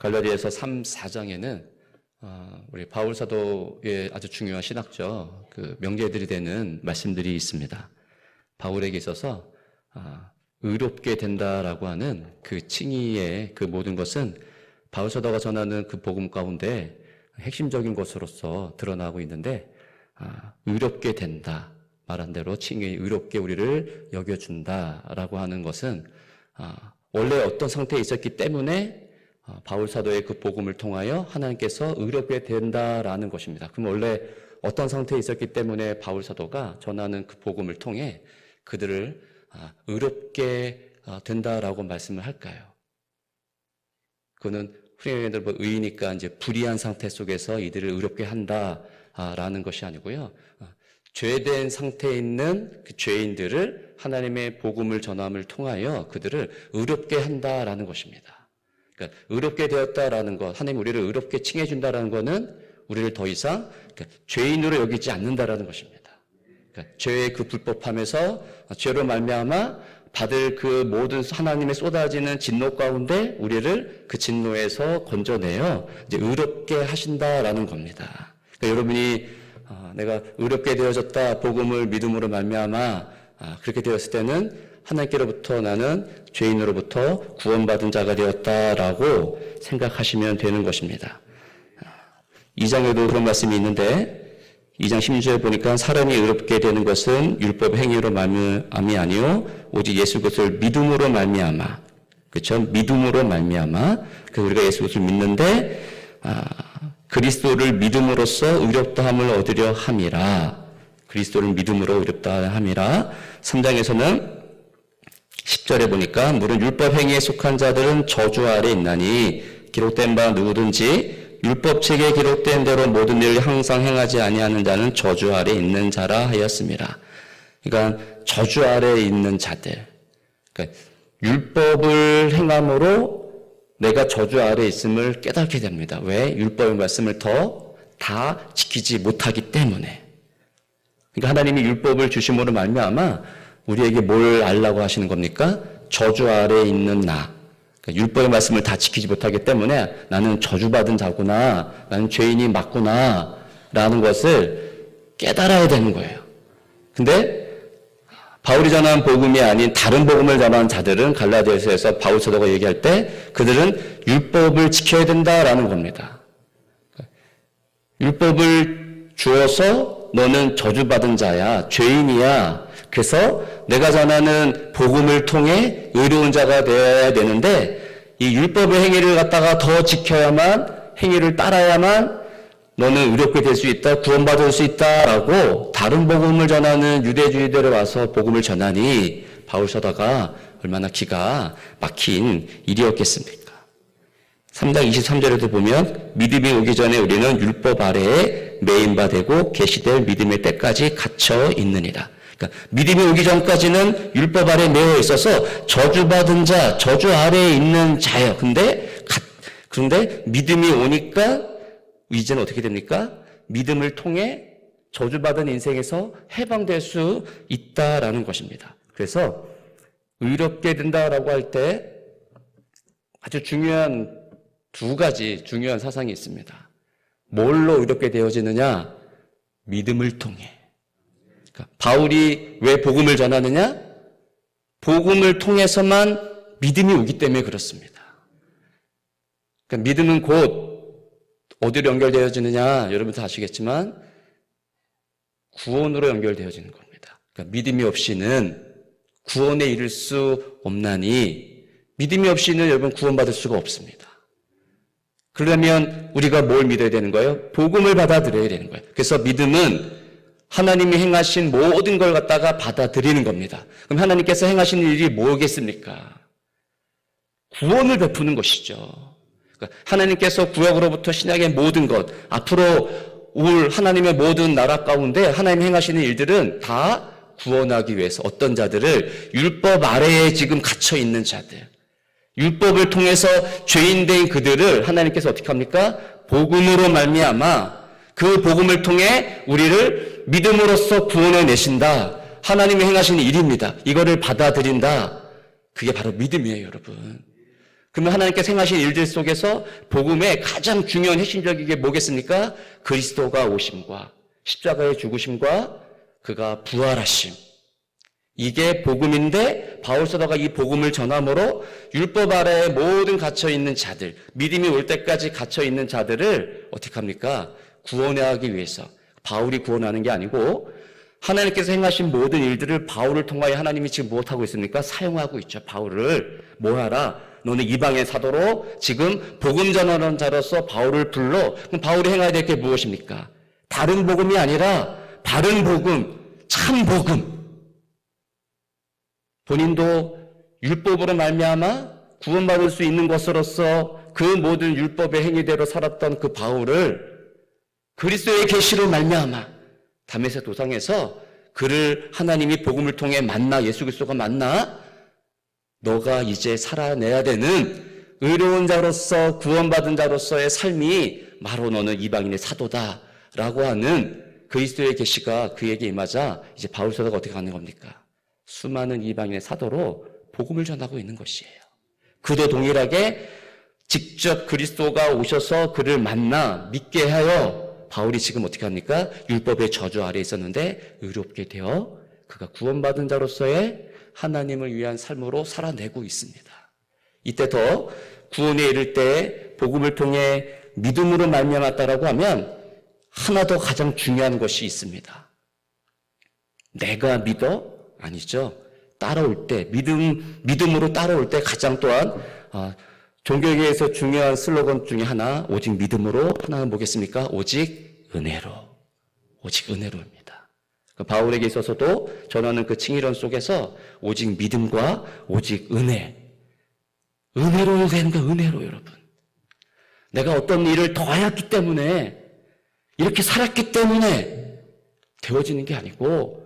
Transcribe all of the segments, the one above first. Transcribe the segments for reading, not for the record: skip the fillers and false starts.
갈라디아서 3, 4장에는 우리 바울 사도의 아주 중요한 신학적 그 명제들이 되는 말씀들이 있습니다. 바울에게 있어서 의롭게 된다라고 하는 그 칭의의 그 모든 것은 바울 사도가 전하는 그 복음 가운데 핵심적인 것으로서 드러나고 있는데, 의롭게 된다, 말한 대로 칭의 의롭게 우리를 여겨준다라고 하는 것은 원래 어떤 상태에 있었기 때문에 바울 사도의 그 복음을 통하여 하나님께서 의롭게 된다라는 것입니다. 그럼 원래 어떤 상태에 있었기 때문에 바울 사도가 전하는 그 복음을 통해 그들을 의롭게 된다라고 말씀을 할까요? 그거는 흔히들 의이니까 이제 불의한 상태 속에서 이들을 의롭게 한다라는 것이 아니고요. 죄된 상태에 있는 그 죄인들을 하나님의 복음을 전함을 통하여 그들을 의롭게 한다라는 것입니다. 그러니까 의롭게 되었다라는 것, 하나님 우리를 의롭게 칭해준다라는 것은 우리를 더 이상 죄인으로 여기지 않는다라는 것입니다. 그러니까 죄의 그 불법함에서 죄로 말미암아 받을 그 모든 하나님의 쏟아지는 진노 가운데 우리를 그 진노에서 건져내어 이제 의롭게 하신다라는 겁니다. 그러니까 여러분이 내가 의롭게 되어졌다, 복음을 믿음으로 말미암아 그렇게 되었을 때는 하나님께로부터 나는 죄인으로부터 구원받은 자가 되었다라고 생각하시면 되는 것입니다. 2장에도 그런 말씀이 있는데 2장 16절에 보니까 사람이 의롭게 되는 것은 율법 행위로 말미암이 아니요 오직 예수 그리스도를 믿음으로 말미암아, 그렇죠? 믿음으로 말미암아 우리가 예수 그리스도를 믿는데 그리스도를 믿음으로써 의롭다함을 얻으려 함이라. 그리스도를 믿음으로 의롭다 함이라. 3장에서는 10절에 보니까 물은 율법 행위에 속한 자들은 저주 아래 있나니 기록된 바 누구든지 율법책에 기록된 대로 모든 일을 항상 행하지 아니하는 자는 저주 아래 있는 자라 하였습니다. 그러니까 저주 아래 있는 자들, 그러니까 율법을 행함으로 내가 저주 아래 있음을 깨닫게 됩니다. 왜? 율법의 말씀을 다 지키지 못하기 때문에. 그러니까 하나님이 율법을 주심으로 말미암아 우리에게 뭘 알라고 하시는 겁니까? 저주 아래 있는 나. 그러니까 율법의 말씀을 다 지키지 못하기 때문에 나는 저주받은 자구나, 나는 죄인이 맞구나 라는 것을 깨달아야 되는 거예요. 근데 바울이 전한 복음이 아닌 다른 복음을 전하는 자들은 갈라디아서에서 바울 사도가 얘기할 때 그들은 율법을 지켜야 된다라는 겁니다. 율법을 주어서 너는 저주받은 자야, 죄인이야. 그래서 내가 전하는 복음을 통해 의로운 자가 되어야 되는데 이 율법의 행위를 갖다가 더 지켜야만, 행위를 따라야만 너는 의롭게 될 수 있다, 구원받을 수 있다라고 다른 복음을 전하는 유대주의들에 와서 복음을 전하니 바울 사도가 얼마나 기가 막힌 일이었겠습니까? 3장 23절에도 보면 믿음이 오기 전에 우리는 율법 아래에 매인 바 되고 계시될 믿음의 때까지 갇혀 있느니라. 그러니까 믿음이 오기 전까지는 율법 아래에 매여 있어서 저주받은 자, 저주 아래에 있는 자예요. 그런데 믿음이 오니까 이제는 어떻게 됩니까? 믿음을 통해 저주받은 인생에서 해방될 수 있다라는 것입니다. 그래서 의롭게 된다라고 할 때 아주 중요한 두 가지 중요한 사상이 있습니다. 뭘로 의롭게 되어지느냐? 믿음을 통해. 그러니까 바울이 왜 복음을 전하느냐? 복음을 통해서만 믿음이 오기 때문에 그렇습니다. 그러니까 믿음은 곧 어디로 연결되어지느냐? 여러분 다 아시겠지만 구원으로 연결되어지는 겁니다. 그러니까 믿음이 없이는 구원에 이를 수 없나니 믿음이 없이는 여러분 구원받을 수가 없습니다. 그러려면 우리가 뭘 믿어야 되는 거예요? 복음을 받아들여야 되는 거예요. 그래서 믿음은 하나님이 행하신 모든 걸 갖다가 받아들이는 겁니다. 그럼 하나님께서 행하신 일이 뭐겠습니까? 구원을 베푸는 것이죠. 하나님께서 구약으로부터 신약의 모든 것, 앞으로 올 하나님의 모든 나라 가운데 하나님 행하시는 일들은 다 구원하기 위해서 어떤 자들을 율법 아래에 지금 갇혀 있는 자들, 율법을 통해서 죄인된 그들을 하나님께서 어떻게 합니까? 복음으로 말미암아 그 복음을 통해 우리를 믿음으로써 구원해 내신다. 하나님이 행하시는 일입니다. 이거를 받아들인다. 그게 바로 믿음이에요, 여러분. 그러면 하나님께서 행하신 일들 속에서 복음의 가장 중요한 핵심적인 게 뭐겠습니까? 그리스도가 오심과 십자가의 죽으심과 그가 부활하심. 이게 복음인데 바울 사도가 이 복음을 전함으로 율법 아래에 모든 갇혀있는 자들, 믿음이 올 때까지 갇혀있는 자들을 어떻게 합니까? 구원하기 위해서. 바울이 구원하는 게 아니고 하나님께서 행하신 모든 일들을 바울을 통하여 하나님이 지금 무엇하고 있습니까? 사용하고 있죠. 바울을 뭐하라? 너는 이방의 사도로 지금 복음 전하는 자로서 바울을 불러. 그럼 바울이 행해야 될 게 무엇입니까? 다른 복음이 아니라 바른 복음, 참 복음. 본인도 율법으로 말미암아 구원받을 수 있는 것으로서 그 모든 율법의 행위대로 살았던 그 바울을 그리스도의 계시로 말미암아 다메섹 도상에서 그를 하나님이 복음을 통해 만나, 예수 그리스도가 만나 너가 이제 살아내야 되는 의로운 자로서 구원받은 자로서의 삶이 바로 너는 이방인의 사도다라고 하는 그리스도의 계시가 그에게 임하자 이제 바울 사도가 어떻게 하는 겁니까? 수많은 이방인의 사도로 복음을 전하고 있는 것이에요. 그도 동일하게 직접 그리스도가 오셔서 그를 만나 믿게 하여 바울이 지금 어떻게 합니까? 율법의 저주 아래에 있었는데 의롭게 되어 그가 구원받은 자로서의 하나님을 위한 삶으로 살아내고 있습니다. 이때 더 구원에 이를 때 복음을 통해 믿음으로 말미암았다라고 하면 하나 더 가장 중요한 것이 있습니다. 내가 믿어? 아니죠. 따라올 때 믿음으로 따라올 때 가장 또한 종교계에서 중요한 슬로건 중에 하나 오직 믿음으로 하나는 뭐겠습니까? 오직 은혜로. 오직 은혜로입니다. 바울에게 있어서도 전하는 그 칭의론 속에서 오직 믿음과 오직 은혜. 은혜로 되는 거예요. 은혜로 여러분. 내가 어떤 일을 더 하였기 때문에 이렇게 살았기 때문에 되어지는 게 아니고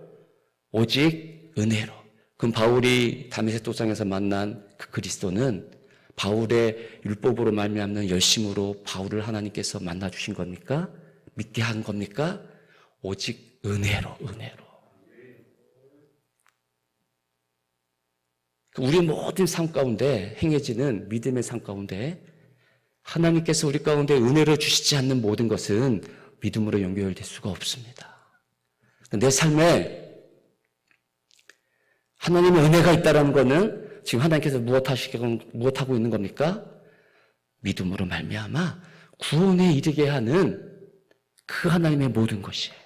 오직 은혜로. 그럼 바울이 다메섹 도상에서 만난 그 그리스도는 바울의 율법으로 말미암는 열심으로 바울을 하나님께서 만나 주신 겁니까? 믿게 한 겁니까? 오직 은혜로. 우리 모든 삶 가운데 행해지는 믿음의 삶 가운데 하나님께서 우리 가운데 은혜로 주시지 않는 모든 것은 믿음으로 연결될 수가 없습니다. 내 삶에 하나님의 은혜가 있다는 것은 지금 하나님께서 무엇하고 있는 겁니까? 믿음으로 말미암아 구원에 이르게 하는 그 하나님의 모든 것이에요.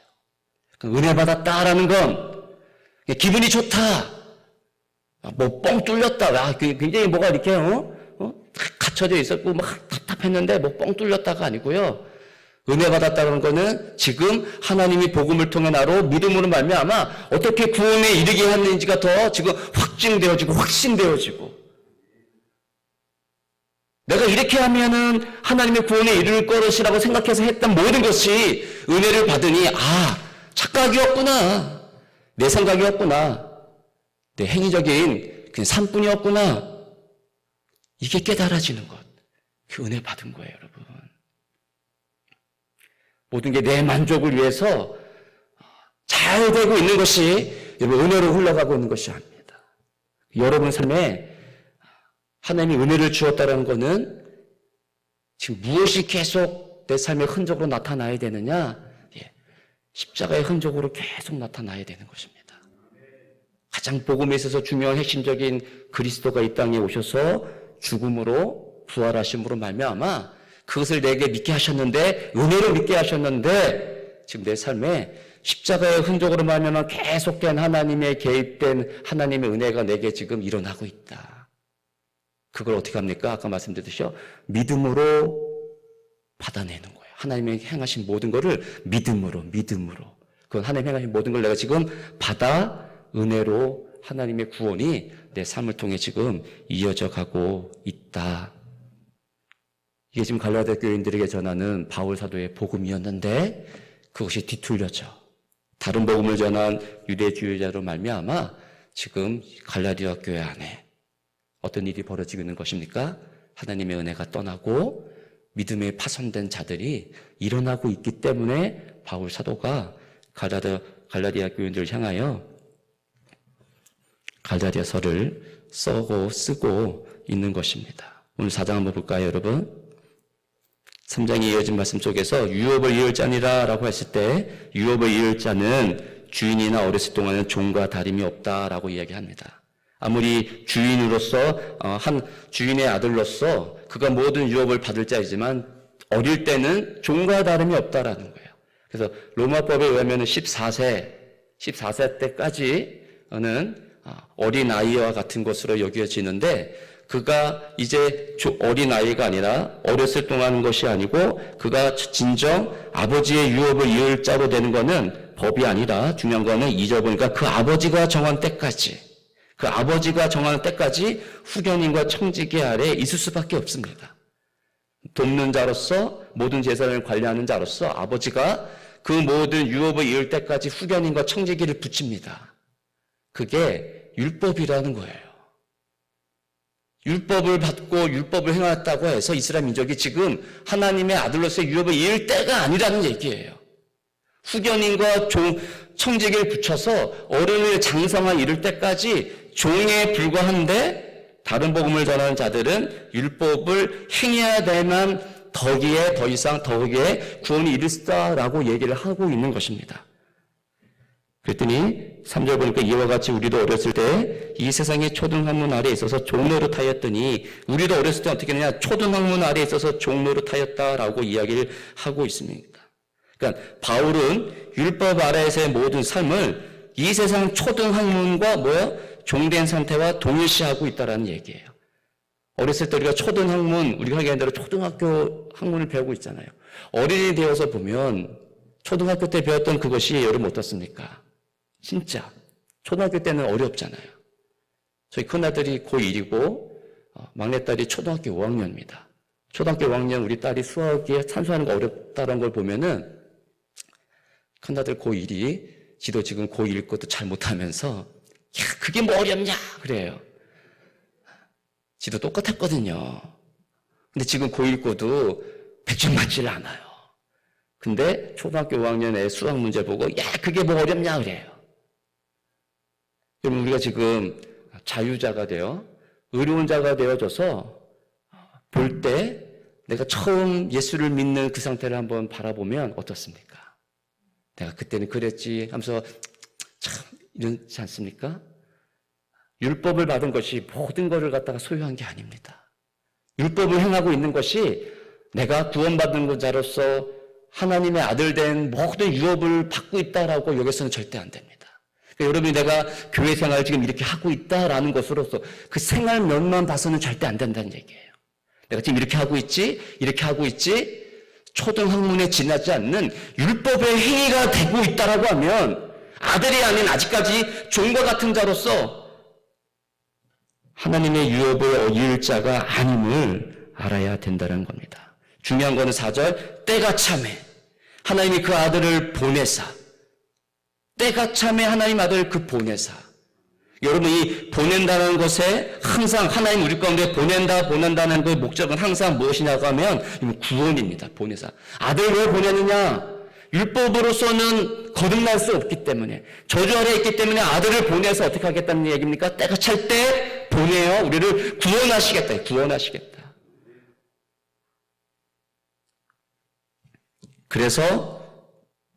은혜 받았다라는 건 기분이 좋다. 뭐 뻥 뚫렸다. 굉장히 뭐가 이렇게 갇혀져 있었고 막 답답했는데 뭐 뻥 뚫렸다가 아니고요. 은혜 받았다는 거는 지금 하나님이 복음을 통해 나로 믿음으로 말미암아 어떻게 구원에 이르게 하는지가 더 지금 확증되어지고 확신되어지고 내가 이렇게 하면은 하나님의 구원에 이를 것이라고 생각해서 했던 모든 것이 은혜를 받으니 착각이었구나. 내 생각이었구나. 내 행위적인 그냥 삶뿐이었구나. 이게 깨달아지는 것. 그 은혜 받은 거예요, 여러분. 모든 게 내 만족을 위해서 잘 되고 있는 것이 여러분 은혜로 흘러가고 있는 것이 아닙니다. 여러분 삶에 하나님이 은혜를 주었다는 것은 지금 무엇이 계속 내 삶의 흔적으로 나타나야 되느냐? 십자가의 흔적으로 계속 나타나야 되는 것입니다. 가장 복음에 있어서 중요한 핵심적인 그리스도가 이 땅에 오셔서 죽음으로 부활하심으로 말미암아 그것을 내게 믿게 하셨는데 은혜로 믿게 하셨는데 지금 내 삶에 십자가의 흔적으로 말미암아 계속된 하나님의 개입된 하나님의 은혜가 내게 지금 일어나고 있다. 그걸 어떻게 합니까? 아까 말씀드렸듯이 믿음으로 받아내는 거예요. 하나님이 행하신 모든 것을 믿음으로. 그건 하나님이 행하신 모든 걸 내가 지금 받아 은혜로 하나님의 구원이 내 삶을 통해 지금 이어져 가고 있다. 이게 지금 갈라디아 교인들에게 전하는 바울 사도의 복음이었는데 그것이 뒤틀려져. 다른 복음을 전한 유대주의자로 말미암아 지금 갈라디아 교회 안에 어떤 일이 벌어지고 있는 것입니까? 하나님의 은혜가 떠나고 믿음에 파손된 자들이 일어나고 있기 때문에 바울 사도가 갈라디아 교인들을 향하여 갈라디아서를 쓰고 있는 것입니다. 오늘 4장 한번 볼까요, 여러분? 3장에 이어진 말씀 속에서 유업을 이을 자니라 라고 했을 때 유업을 이을 자는 주인이나 어렸을 동안은 종과 다름이 없다라고 이야기합니다. 아무리 주인으로서 한 주인의 아들로서 그가 모든 유업을 받을 자이지만 어릴 때는 종과 다름이 없다라는 거예요. 그래서 로마법에 의하면 14세 때까지는 어린아이와 같은 것으로 여겨지는데 그가 이제 어린아이가 아니라 어렸을 동안 것이 아니고 그가 진정 아버지의 유업을 이을 자로 되는 거는 법이 아니라 중요한 거는 2절 보니까 그 아버지가 정한 때까지 후견인과 청지기 아래 있을 수밖에 없습니다. 돕는 자로서 모든 재산을 관리하는 자로서 아버지가 그 모든 유업을 이을 때까지 후견인과 청지기를 붙입니다. 그게 율법이라는 거예요. 율법을 받고 율법을 행했다고 해서 이스라엘 민족이 지금 하나님의 아들로서의 유업을 이을 때가 아니라는 얘기예요. 후견인과 청지기를 붙여서 어른을 장성한 이를 때까지 종에 불과한데 다른 복음을 전하는 자들은 율법을 행해야 되만 덕이에 더 이상 덕에 구원이 이르다라고 얘기를 하고 있는 것입니다. 그랬더니 3절 보니까 이와 같이 우리도 어렸을 때 이 세상의 초등학문 아래에 있어서 종로로 타였더니 우리도 어렸을 때 어떻게 했느냐 초등학문 아래에 있어서 종로로 타였다라고 이야기를 하고 있습니다. 그러니까 바울은 율법 아래에서의 모든 삶을 이 세상 초등학문과 종된 상태와 동일시하고 있다는 얘기예요. 어렸을 때 우리가 초등학문, 우리가 하기엔 대로 초등학교 학문을 배우고 있잖아요. 어린이 되어서 보면 초등학교 때 배웠던 그것이 여러분 어떻습니까? 진짜 초등학교 때는 어렵잖아요. 저희 큰아들이 고1이고 막내딸이 초등학교 5학년입니다. 초등학교 5학년 우리 딸이 수학에 산수하는 거 어렵다는 걸 보면은 큰아들 고1이 지도 지금 고1 것도 잘 못하면서 야 그게 뭐 어렵냐 그래요. 지도 똑같았거든요. 근데 지금 고1 거도 100점 맞지를 않아요. 근데 초등학교 5학년에 수학 문제 보고 야 그게 뭐 어렵냐 그래요. 여러분 우리가 지금 자유자가 되어 의로운 자가 되어져서 볼 때 내가 처음 예수를 믿는 그 상태를 한번 바라보면 어떻습니까? 내가 그때는 그랬지 하면서 참 이러지 않습니까? 율법을 받은 것이 모든 것을 갖다가 소유한 게 아닙니다. 율법을 행하고 있는 것이 내가 구원받은 자로서 하나님의 아들 된 모든 유업을 받고 있다라고 여기서는 절대 안 됩니다. 그러니까 여러분이 내가 교회 생활을 지금 이렇게 하고 있다라는 것으로서 그 생활 면만 봐서는 절대 안 된다는 얘기예요. 내가 지금 이렇게 하고 있지, 초등학문에 지나지 않는 율법의 행위가 되고 있다라고 하면 아들이 아닌 아직까지 종과 같은 자로서 하나님의 유업을 이을 자가 아님을 알아야 된다는 겁니다. 중요한 거는 4절 때가 참에 하나님이 그 아들을 보내사 때가 참에 하나님 아들을 그 보내사 여러분이 보낸다는 것에 항상 하나님 우리 가운데 보낸다는 그 목적은 항상 무엇이냐고 하면 구원입니다. 보내사 아들 왜 보내느냐 율법으로서는 거듭날 수 없기 때문에 저주 아래에 있기 때문에 아들을 보내서 어떻게 하겠다는 얘기입니까? 때가 찰 때 보내어 우리를 구원하시겠다. 그래서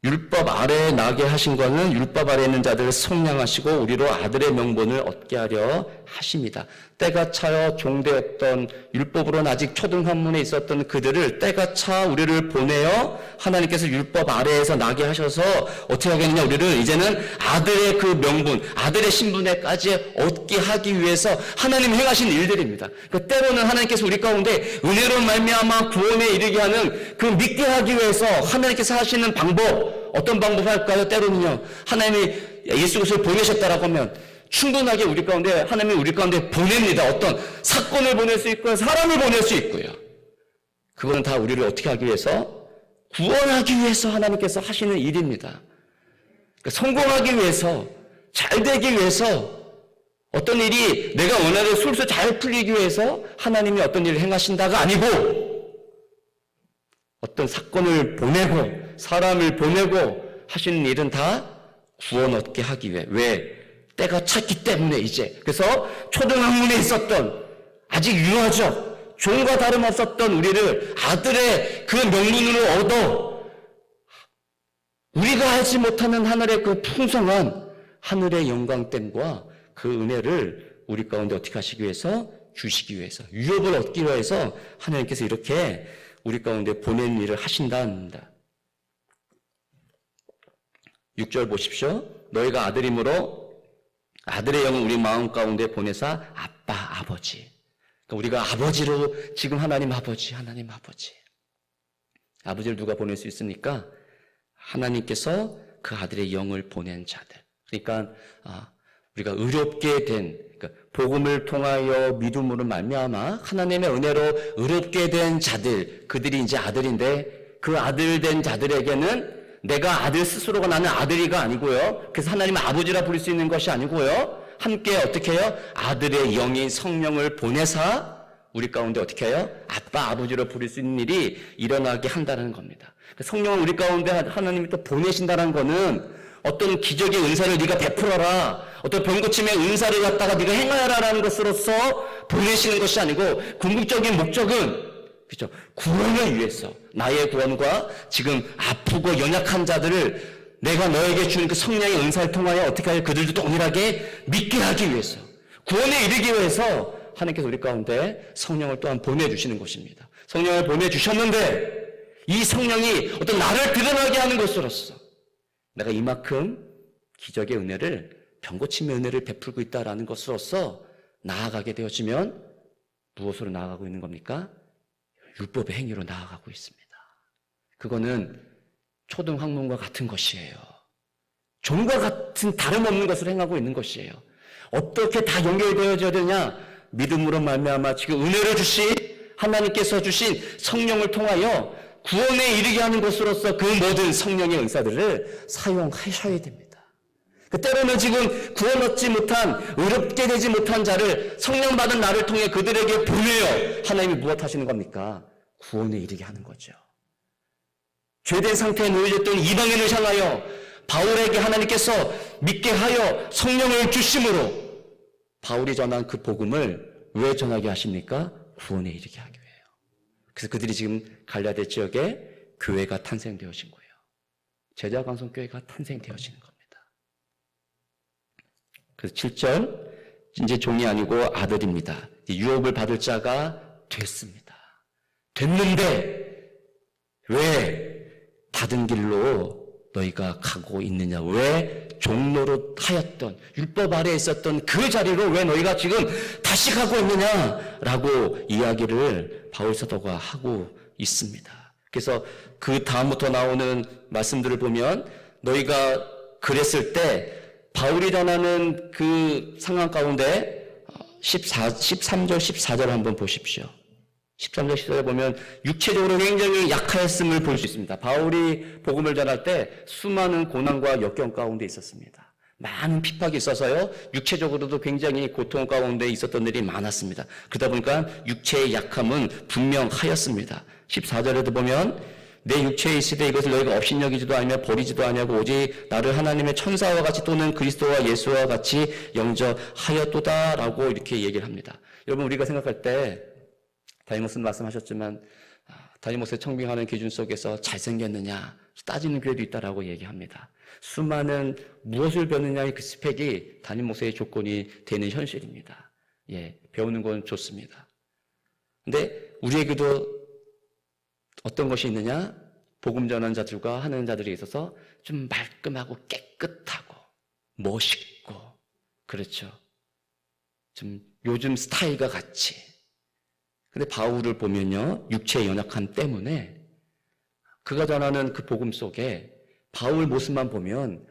율법 아래에 나게 하신 것은 율법 아래에 있는 자들을 속량하시고 우리로 아들의 명분을 얻게 하려 하십니다. 때가 차여 종되었던 율법으로는 아직 초등학문에 있었던 그들을 때가 차 우리를 보내어 하나님께서 율법 아래에서 나게 하셔서 어떻게 하겠느냐 우리를 이제는 아들의 그 명분 아들의 신분에까지 얻게 하기 위해서 하나님 행하신 일들입니다. 그 때로는 하나님께서 우리 가운데 은혜로 말미암아 구원에 이르게 하는 그 믿게 하기 위해서 하나님께서 하시는 방법 어떤 방법 할까요? 때로는요 하나님이 예수 그리스도를 보내셨다라고 하면 충분하게 우리 가운데 하나님이 우리 가운데 보냅니다. 어떤 사건을 보낼 수 있고요. 사람을 보낼 수 있고요. 그거는 다 우리를 어떻게 하기 위해서? 구원하기 위해서 하나님께서 하시는 일입니다. 그러니까 성공하기 위해서 잘 되기 위해서 어떤 일이 내가 원하는 술술 잘 풀리기 위해서 하나님이 어떤 일을 행하신다가 아니고 어떤 사건을 보내고 사람을 보내고 하시는 일은 다 구원 얻게 하기 위해 왜? 때가 찼기 때문에 이제 그래서 초등학문에 있었던 아직 유아적 종과 다름없었던 우리를 아들의 그 명분으로 얻어 우리가 알지 못하는 하늘의 그 풍성한 하늘의 영광됨과 그 은혜를 우리 가운데 어떻게 하시기 위해서? 주시기 위해서, 유업을 얻기 위해서 하나님께서 이렇게 우리 가운데 보내는 일을 하신단다. 6절 보십시오. 너희가 아들이므로 아들의 영을 우리 마음 가운데 보내사 아빠, 아버지. 그러니까 우리가 아버지로 지금 하나님 아버지. 아버지를 누가 보낼 수 있습니까? 하나님께서 그 아들의 영을 보낸 자들. 그러니까 우리가 의롭게 된, 그러니까 복음을 통하여 믿음으로 말미암아 하나님의 은혜로 의롭게 된 자들, 그들이 이제 아들인데 그 아들 된 자들에게는 내가 아들 스스로가 나는 아들이가 아니고요. 그래서 하나님의 아버지라 부를 수 있는 것이 아니고요. 함께 어떻게 해요? 아들의 영인 성령을 보내사 우리 가운데 어떻게 해요? 아빠, 아버지로 부를 수 있는 일이 일어나게 한다는 겁니다. 성령을 우리 가운데 하나님이 또 보내신다는 거는 어떤 기적의 은사를 네가 베풀어라, 어떤 병고침의 은사를 갖다가 네가 행하여라라는 것으로서 보내시는 것이 아니고 궁극적인 목적은 그렇죠, 구원을 위해서 나의 구원과 지금 아프고 연약한 자들을 내가 너에게 주는 그 성령의 은사를 통하여 어떻게 하여 그들도 동일하게 믿게 하기 위해서, 구원에 이르기 위해서 하나님께서 우리 가운데 성령을 또한 보내주시는 것입니다. 성령을 보내주셨는데 이 성령이 어떤 나를 드러나게 하는 것으로서 내가 이만큼 기적의 은혜를, 병고침의 은혜를 베풀고 있다라는 것으로서 나아가게 되어지면 무엇으로 나아가고 있는 겁니까? 율법의 행위로 나아가고 있습니다. 그거는 초등학문과 같은 것이에요. 종과 같은 다름없는 것을 행하고 있는 것이에요. 어떻게 다 연결되어져야 되냐? 믿음으로 말미암아 지금 은혜를 주신 하나님께서 주신 성령을 통하여 구원에 이르게 하는 것으로서 그 모든 성령의 은사들을 사용하셔야 됩니다. 때로는 지금 구원 얻지 못한, 의롭게 되지 못한 자를 성령 받은 나를 통해 그들에게 보내어 하나님이 무엇 하시는 겁니까? 구원에 이르게 하는 거죠. 죄된 상태에 놓여졌던 이방인을 향하여 바울에게 하나님께서 믿게 하여 성령을 주심으로 바울이 전한 그 복음을 왜 전하게 하십니까? 구원에 이르게 하기 위해요. 그래서 그들이 지금 갈라데 지역에 교회가 탄생되어진 거예요. 제자강성교회가 탄생되어지는 겁니다. 그래서 7절, 이제 종이 아니고 아들입니다. 유업을 받을 자가 됐습니다. 됐는데 왜 받은 길로 너희가 가고 있느냐? 왜 종로로 하였던, 율법 아래에 있었던 그 자리로 왜 너희가 지금 다시 가고 있느냐라고 이야기를 바울 사도가 하고 있습니다. 그래서 그 다음부터 나오는 말씀들을 보면 너희가 그랬을 때 바울이 전하는 그 상황 가운데 13절, 14절 한번 보십시오. 13절, 14절 보면 육체적으로 굉장히 약하였음을 볼 수 있습니다. 바울이 복음을 전할 때 수많은 고난과 역경 가운데 있었습니다. 많은 핍박이 있어서요, 육체적으로도 굉장히 고통 가운데 있었던 일이 많았습니다. 그러다 보니까 육체의 약함은 분명하였습니다. 14절에도 보면 내 육체에 있으되 이것을 너희가 업신여기지도 아니며 버리지도 아니하고 오직 나를 하나님의 천사와 같이 또는 그리스도와 예수와 같이 영접하였도다라고 이렇게 얘기를 합니다. 여러분, 우리가 생각할 때 다니모스는 말씀하셨지만 다니모스의 청빙하는 기준 속에서 잘생겼느냐 따지는 교회도 있다라고 얘기합니다. 수많은 무엇을 배우느냐의 그 스펙이 다니모스의 조건이 되는 현실입니다. 예, 배우는 건 좋습니다. 근데 우리에게도 어떤 것이 있느냐? 복음 전하는 자들과 하는 자들이 있어서 좀 말끔하고 깨끗하고 멋있고, 그렇죠, 좀 요즘 스타일과 같이. 근데 바울을 보면요, 육체의 연약함 때문에 그가 전하는 그 복음 속에 바울 모습만 보면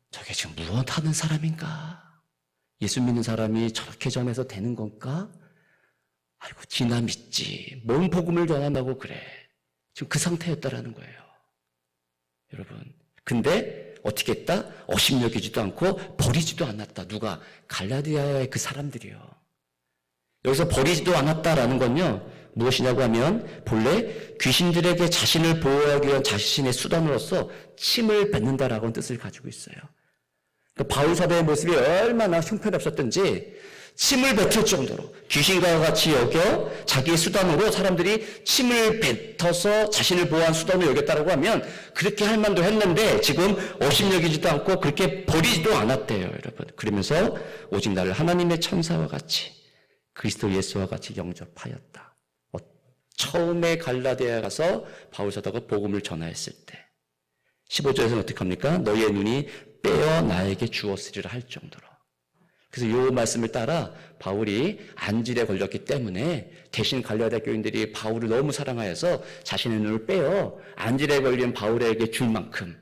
저게 지금 무엇 하는 사람인가? 예수 믿는 사람이 저렇게 전해서 되는 건가? 아이고, 지나 믿지. 뭔 복음을 전한다고 그래. 지금 그 상태였다라는 거예요. 여러분. 근데 어떻게 했다? 업신여기지도 않고 버리지도 않았다. 누가? 갈라디아의 그 사람들이요. 여기서 버리지도 않았다라는 건요, 무엇이냐고 하면 본래 귀신들에게 자신을 보호하기 위한 자신의 수단으로서 침을 뱉는다라고 하는 뜻을 가지고 있어요. 그러니까 바울 사도의 모습이 얼마나 형편없었던지 침을 뱉을 정도로 귀신과 같이 여겨 자기의 수단으로 사람들이 침을 뱉어서 자신을 보호한 수단으로 여겼다라고 하면 그렇게 할 만도 했는데 지금 업신여기지도 않고 그렇게 버리지도 않았대요, 여러분. 그러면서 오직 나를 하나님의 천사와 같이 그리스도 예수와 같이 영접하였다. 처음에 갈라디아에 가서 바울 사도가 복음을 전하였을 때 15절에서는 어떻게 합니까? 너희의 눈이 빼어 나에게 주었으리라 할 정도로. 그래서 이 말씀을 따라 바울이 안질에 걸렸기 때문에 대신 갈라디아 교인들이 바울을 너무 사랑하여서 자신의 눈을 빼어 안질에 걸린 바울에게 줄 만큼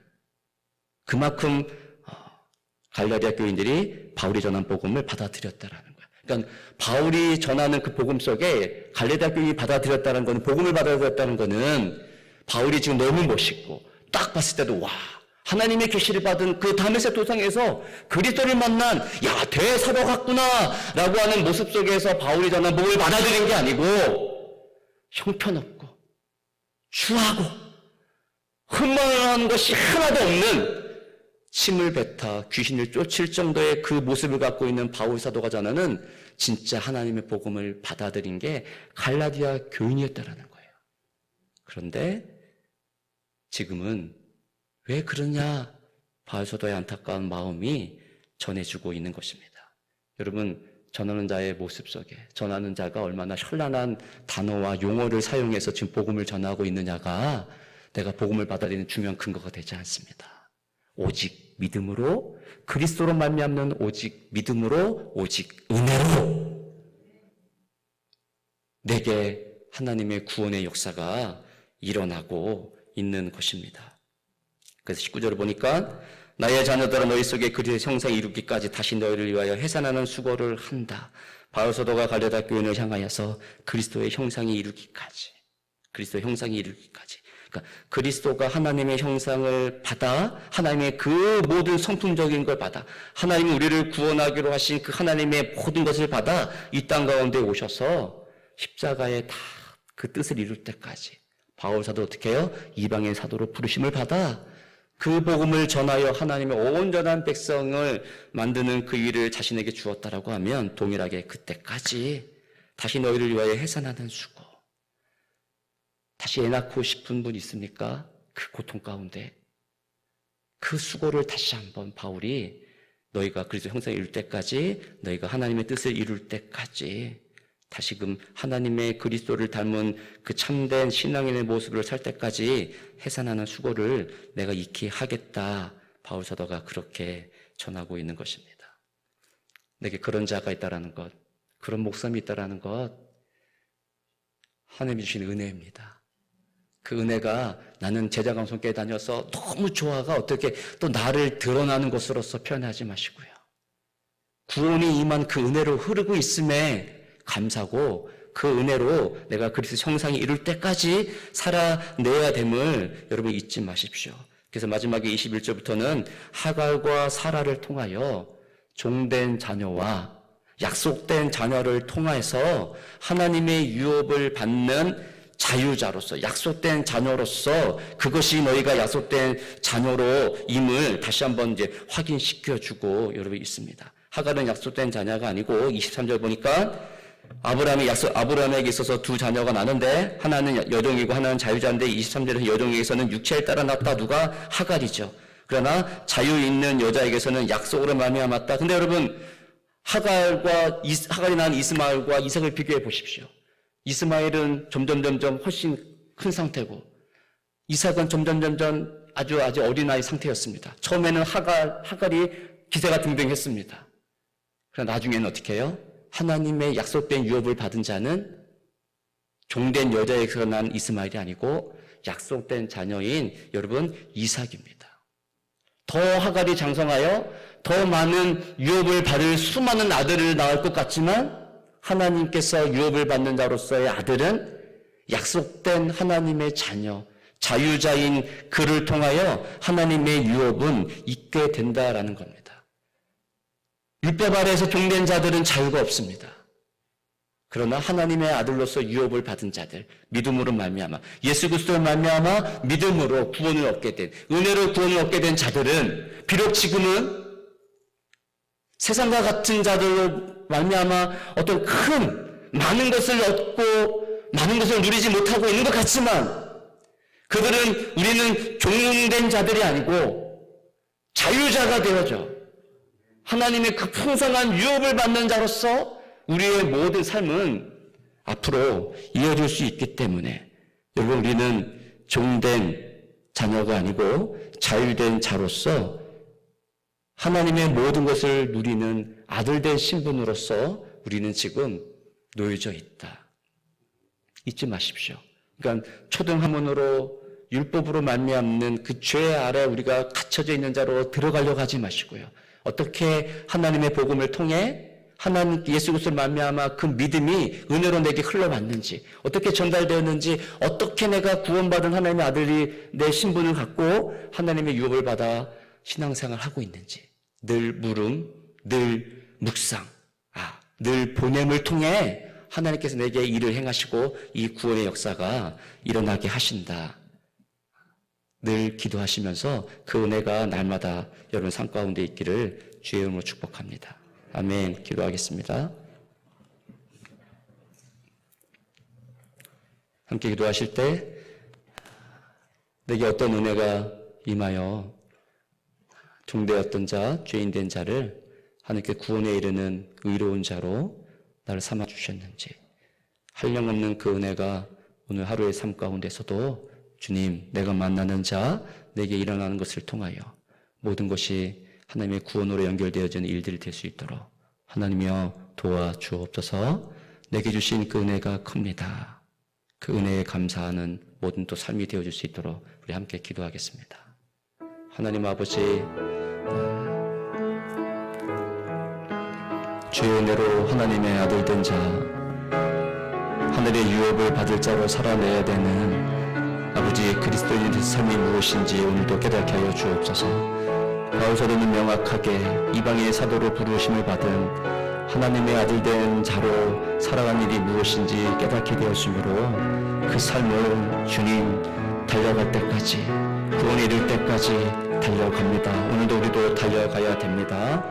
그만큼 갈라디아 교인들이 바울이 전한 복음을 받아들였다라는 거예요. 그러니까 바울이 전하는 그 복음 속에 갈라디아 교인이 받아들였다는 것은 복음을 받아들였다는 것은 바울이 지금 너무 멋있고 딱 봤을 때도 와 하나님의 계시를 받은 그 다메섹 도상에서 그리스도를 만난 야 대사도 같구나 라고 하는 모습 속에서 바울이 전한 복음을 받아들인 게 아니고 형편없고 추하고 흠모하는 것이 하나도 없는 침을 뱉어 귀신을 쫓을 정도의 그 모습을 갖고 있는 바울 사도가 전하는 진짜 하나님의 복음을 받아들인 게 갈라디아 교인이었다라는 거예요. 그런데 지금은 왜 그러냐? 바울 사도의 안타까운 마음이 전해주고 있는 것입니다. 여러분, 전하는 자의 모습 속에 전하는 자가 얼마나 현란한 단어와 용어를 사용해서 지금 복음을 전하고 있느냐가 내가 복음을 받아들이는 중요한 근거가 되지 않습니다. 오직 믿음으로 그리스도로 말미암는 오직 믿음으로 오직 은혜로 내게 하나님의 구원의 역사가 일어나고 있는 것입니다. 그래서 19절을 보니까 나의 자녀들아 너희 속에 그리스도의 형상을 이루기까지 다시 너희를 위하여 해산하는 수고를 한다. 바울 사도가 갈라디아 교인을 향하여서 그리스도의 형상이 이루기까지 그리스도의 형상이 이루기까지 그러니까 그리스도가 하나님의 형상을 받아 하나님의 그 모든 성품적인 걸 받아 하나님이 우리를 구원하기로 하신 그 하나님의 모든 것을 받아 이 땅 가운데 오셔서 십자가에 다 그 뜻을 이룰 때까지 바울 사도 어떻게 해요? 이방인 사도로 부르심을 받아 그 복음을 전하여 하나님의 온전한 백성을 만드는 그 일을 자신에게 주었다라고 하면 동일하게 그때까지 다시 너희를 위하여 해산하는 수고. 다시 애 낳고 싶은 분 있습니까? 그 고통 가운데. 그 수고를 다시 한번 바울이 너희가 그리스도 형상을 이룰 때까지 너희가 하나님의 뜻을 이룰 때까지 다시금 하나님의 그리스도를 닮은 그 참된 신앙인의 모습을 살 때까지 해산하는 수고를 내가 익히 하겠다. 바울 사도가 그렇게 전하고 있는 것입니다. 내게 그런 자가 있다라는 것, 그런 목사님이 있다라는 것, 하나님이 주신 은혜입니다. 그 은혜가 나는 제자 감성교회 다녀서 너무 좋아가 어떻게 또 나를 드러나는 것으로서 표현하지 마시고요. 구원이 임한 그 은혜로 흐르고 있음에 감사고 그 은혜로 내가 그리스도 형상이 이룰 때까지 살아내야 됨을 여러분 잊지 마십시오. 그래서 마지막에 21절부터는 하갈과 사라를 통하여 종된 자녀와 약속된 자녀를 통해서 하나님의 유업을 받는 자유자로서 약속된 자녀로서 그것이 너희가 약속된 자녀로 임을 다시 한번 이제 확인시켜주고 여러분 있습니다. 하갈은 약속된 자녀가 아니고 23절 보니까 아브라함에게 있어서 두 자녀가 나는데 하나는 여종이고 하나는 자유자인데 23절에서 여종에게서는 육체를 따라 났다. 누가? 하갈이죠. 그러나 자유 있는 여자에게서는 약속으로 말미암았다. 근데 여러분 하갈이 낳은 이스마엘과 이삭을 비교해 보십시오. 이스마엘은 점점 훨씬 큰 상태고 이삭은 점점 아주 어린아이 상태였습니다. 처음에는 하갈이 기세가 등등했습니다. 그러나 나중에는 어떻게 해요? 하나님의 약속된 유업을 받은 자는 종된 여자에게서 난 이스마엘이 아니고 약속된 자녀인 여러분 이삭입니다. 더 하갈이 장성하여 더 많은 유업을 받을 수많은 아들을 낳을 것 같지만 하나님께서 유업을 받는 자로서의 아들은 약속된 하나님의 자녀, 자유자인 그를 통하여 하나님의 유업은 있게 된다라는 겁니다. 율법 아래에서 종된 자들은 자유가 없습니다. 그러나 하나님의 아들로서 유업을 받은 자들, 믿음으로 말미암아 예수 그리스도를 말미암아 믿음으로 구원을 얻게 된 은혜로 구원을 얻게 된 자들은 비록 지금은 세상과 같은 자들로 말미암아 어떤 많은 것을 얻고 많은 것을 누리지 못하고 있는 것 같지만 그들은 우리는 종된 자들이 아니고 자유자가 되어져 하나님의 그 풍성한 유업을 받는 자로서 우리의 모든 삶은 앞으로 이어질 수 있기 때문에 여러분 우리는 종된 자녀가 아니고 자유된 자로서 하나님의 모든 것을 누리는 아들된 신분으로서 우리는 지금 놓여져 있다. 잊지 마십시오. 그러니까 초등학문으로 율법으로 말미암는 그 죄 아래 우리가 갇혀져 있는 자로 들어가려고 하지 마시고요. 어떻게 하나님의 복음을 통해 하나님 예수 그리스도를 말미암아 그 믿음이 은혜로 내게 흘러왔는지, 어떻게 전달되었는지, 어떻게 내가 구원받은 하나님의 아들이 내 신분을 갖고 하나님의 유업을 받아 신앙생활을 하고 있는지 늘 물음, 늘 묵상, 늘 보냄을 통해 하나님께서 내게 일을 행하시고 이 구원의 역사가 일어나게 하신다. 늘 기도하시면서 그 은혜가 날마다 여러분 삶 가운데 있기를 주의 이름으로 축복합니다. 아멘. 기도하겠습니다. 함께 기도하실 때 내게 어떤 은혜가 임하여 종되었던 자, 죄인된 자를 하나님께 구원에 이르는 의로운 자로 나를 삼아 주셨는지 한량없는 그 은혜가 오늘 하루의 삶 가운데서도 주님, 내가 만나는 자, 내게 일어나는 것을 통하여 모든 것이 하나님의 구원으로 연결되어지는 일들이 될 수 있도록 하나님이여 도와주옵소서. 내게 주신 그 은혜가 큽니다. 그 은혜에 감사하는 모든 또 삶이 되어질 수 있도록 우리 함께 기도하겠습니다. 하나님 아버지, 주의 은혜로 하나님의 아들 된 자, 하늘의 유업을 받을 자로 살아내야 되는 아버지 그리스도인의 삶이 무엇인지 오늘도 깨닫게 하여 주옵소서. 바울사도는 명확하게 이방의 사도로 부르심을 받은 하나님의 아들 된 자로 살아간 일이 무엇인지 깨닫게 되었으므로 그 삶을 주님 달려갈 때까지 구원에 이를 때까지 달려갑니다. 오늘도 우리도 달려가야 됩니다.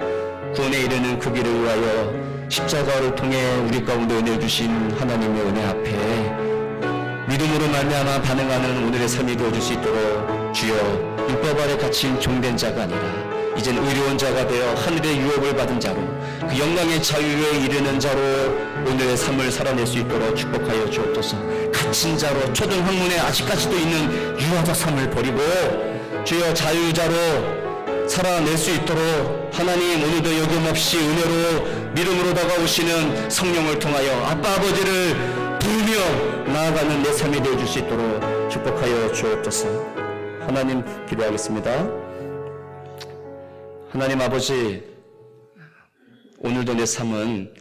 구원에 이르는 그 길을 위하여 십자가를 통해 우리 가운데 은혜 주신 하나님의 은혜 앞에 믿음으로 말미암아 반응하는 오늘의 삶이 되어줄 수 있도록 주여 율법 아래 갇힌 종된 자가 아니라 이젠 의로운 자가 되어 하늘의 유업을 받은 자로 그 영광의 자유에 이르는 자로 오늘의 삶을 살아낼 수 있도록 축복하여 주옵소서. 갇힌 자로 초등학문에 아직까지도 있는 유아자 삶을 버리고 주여 자유자로 살아낼 수 있도록 하나님 오늘도 여김없이 은혜로 믿음으로 다가오시는 성령을 통하여 아빠 아버지를 부르며 나아가는 내 삶이 되어줄 수 있도록 축복하여 주옵소서. 하나님 기도하겠습니다. 하나님 아버지, 오늘도 내 삶은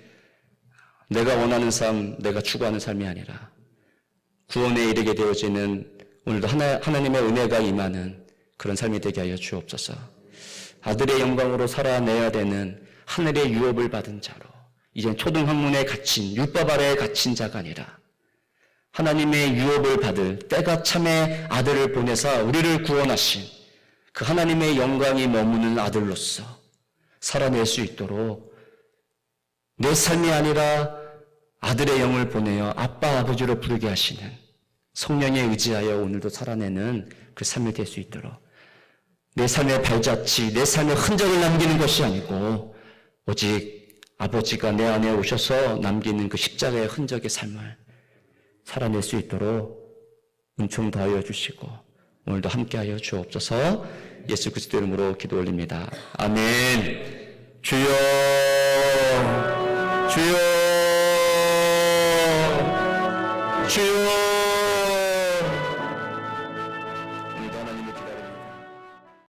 내가 원하는 삶, 내가 추구하는 삶이 아니라 구원에 이르게 되어지는 오늘도 하나님의 은혜가 임하는 그런 삶이 되게 하여 주옵소서. 아들의 영광으로 살아내야 되는 하늘의 유업을 받은 자로 이젠 초등학문에 갇힌 율법 아래에 갇힌 자가 아니라 하나님의 유업을 받을 때가 참에 아들을 보내사 우리를 구원하신 그 하나님의 영광이 머무는 아들로서 살아낼 수 있도록 내 삶이 아니라 아들의 영을 보내어 아빠 아버지로 부르게 하시는 성령에 의지하여 오늘도 살아내는 그 삶이 될 수 있도록 내 삶의 발자취, 내 삶의 흔적을 남기는 것이 아니고 오직 아버지가 내 안에 오셔서 남기는 그 십자가의 흔적의 삶을 살아낼 수 있도록 은총 더하여 주시고 오늘도 함께하여 주옵소서. 예수 그리스도 이름으로 기도 올립니다. 아멘. 주여, 주여.